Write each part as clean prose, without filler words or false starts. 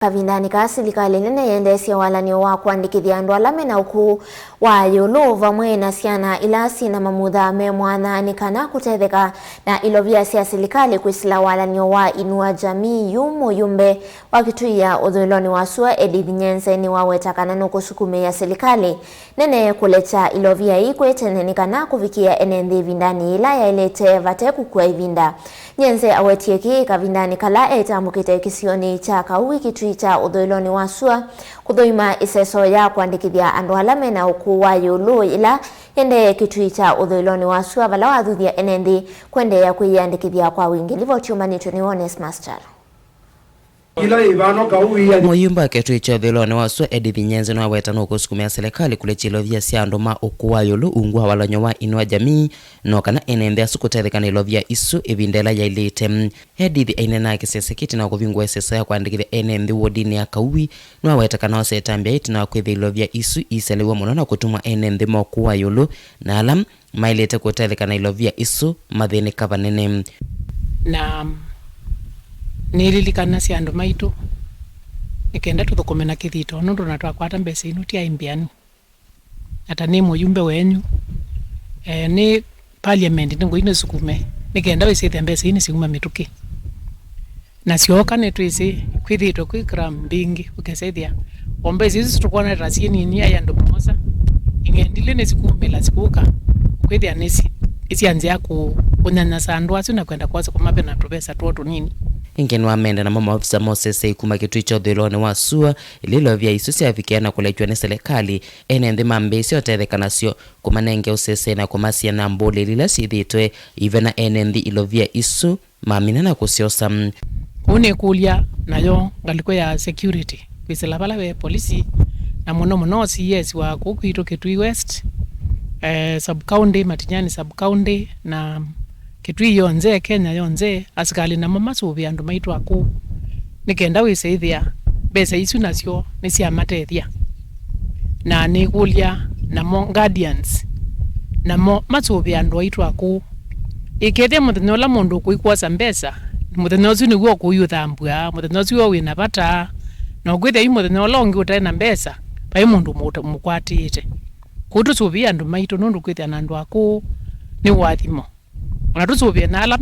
Kavindani ka Silikali nene yendeesye walanio wa kwandikithya andu ala mena ukuu wa yulu vamwe na syana ila syina mamutha me mwanya nikana akutetheka na ilovia sya Silikali kwisila walanio wa unua jamii yu Muyumbe wa Kitui ya uthuiloni wa syua Edith Nyenze niwaweta kana nukusukumiia Silikali nene kuleta ilovia ikwete nikana kuvikia enenthi vindani ila yailete vate kukua ivinda. Nyenze awetie ki Kavindani kala etambukite kisioni cha Kauwi Kitui cha uthuiloni wa syua kuthuima iseso ya kwandikithya andu ala mena ukuu wa yulu ila yende Kitui cha uthuiloni wa syua vala wathuthia enenthi kwendeea kwiyandikithya kwa wingi. Livo chumanitwe ni Honest Master. Muyumbe Kitui cha uthuiloni wa syua Edith Nyenze niwaweta nukusukumiia Silikali kulecha ilovia sya andu ma ukuu wa yulu unua walanio wa unua jamii no kana enenthi akutetheka na ilovia isu ivindela yailite. Edith ainena kisesekiti na kuvingwa iseso ya kwandikithya enenthi wodini ya Kauwi niwaweta kana osetambia iti na kwithia ilovia isu iselewa muno na kutuma enenthi ma ukuu wa yulu na ala mailite kutetheka na ilovia isu mathinika vanene. Na nililikana si andu maitu nikenda tuthukume na kithito nundu na twakwata mbesa inu tia imbianu ata ni Muyumbe wenyu ni parliament ningo ine sukume nikenda wisithia mbesa ini siguma mituki na sioka netwisi kwithito kwikra mbingi ukesethia ombezi izi tukwana rasini ni ya andu mosa ingendile ne sikumela sikuka kwithia nisi isi anzia kunyanyasa andu acio na kwenda kwasa kumape na tubesa tuotu nini. Ingeni wa menda na mamutha Moses kuma Kitui cha uthuiloni wa syua ilovia isu syavikia na kulechwa ni Silikali enenthi mambesi otetheka nasyo kumanenge usese na kumasia na mbuli lila sithitwe ivena enenthi ilovia isu mamina na kusyosa. Kune kulia nayo ngaliko ya security kwisila vala we polisi na muno CS wa kukwito Kitui West sub county Matinyani sub county na Kitui yonze Kenya yonze asikali na mamasuvi andu maitu aku nikenda wiseithia besa isu nasyo ni cia matethia na ni kulia na mo guardians na mo masuvi andu aitu aku ikethia muthenya ula mundu kuikwasa mbesa muthenya ucio niguo kuyuthambua muthenya ucio wina bata na gwithia i muthenya ula ungi utena mbesa pai mundu mukwatite kutu suvi andu maitu nundu kwithia na andu aku ni wathimo ona tusuvia na ala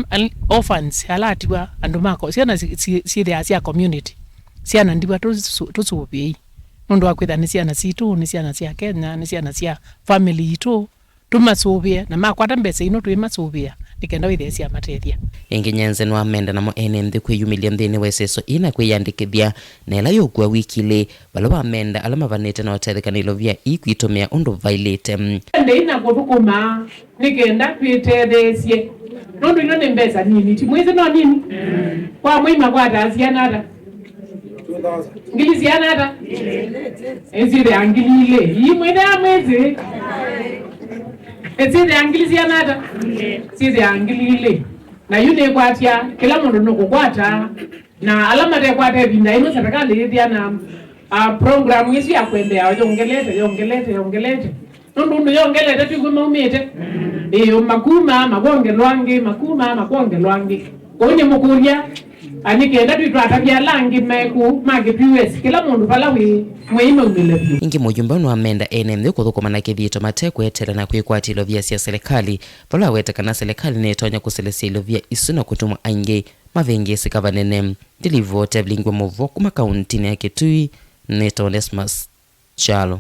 orphans alatiwa andu mako syana sithia cia community syana ndiwa tusuvia nundu akwitha ni syana situ ni syana cia Kenya ni syana cia family itu tumasuvia na makwata mbesa ino twimasuvia nikenda withia cia matethia. Ingi Nyenze no amenda namo enenthi kwiyumilia nthini wa iseso ina kwiyandikithya na ila yukua wikile vala wamenda ala mavanite na otetheka na ilovia ikwitumia undu violate ina Kuthukuma nikenda kwitethesye nundu ino ni mbesa nini timwize no nini kwa mwima kwata syana ata ngili syana ata ezire angilile imwene amwezi ezire angili syana ata size angilile na yune kwatia kila mundu nukukwata na alama te kwata vinda ino serikali ithia na program isi ya kwendea yongelete nundu yongelete tuigwe maumite makuma makonge lwangi konye mukuria anikenda twitwata bya langi meku magipiwes kila mundu pala mweima umelebi. Ingi Muyumbe no amenda enenthi kuthukuma na kithito matekwetera na kwikwata ilovia sya Silikali vala weteka na Silikali netonya kuselesia ilovia isu na kutuma aingi mavengesi kavanene. Dilivo tevlingwa muvo kuma kauntini ya Kitui. Honest Master.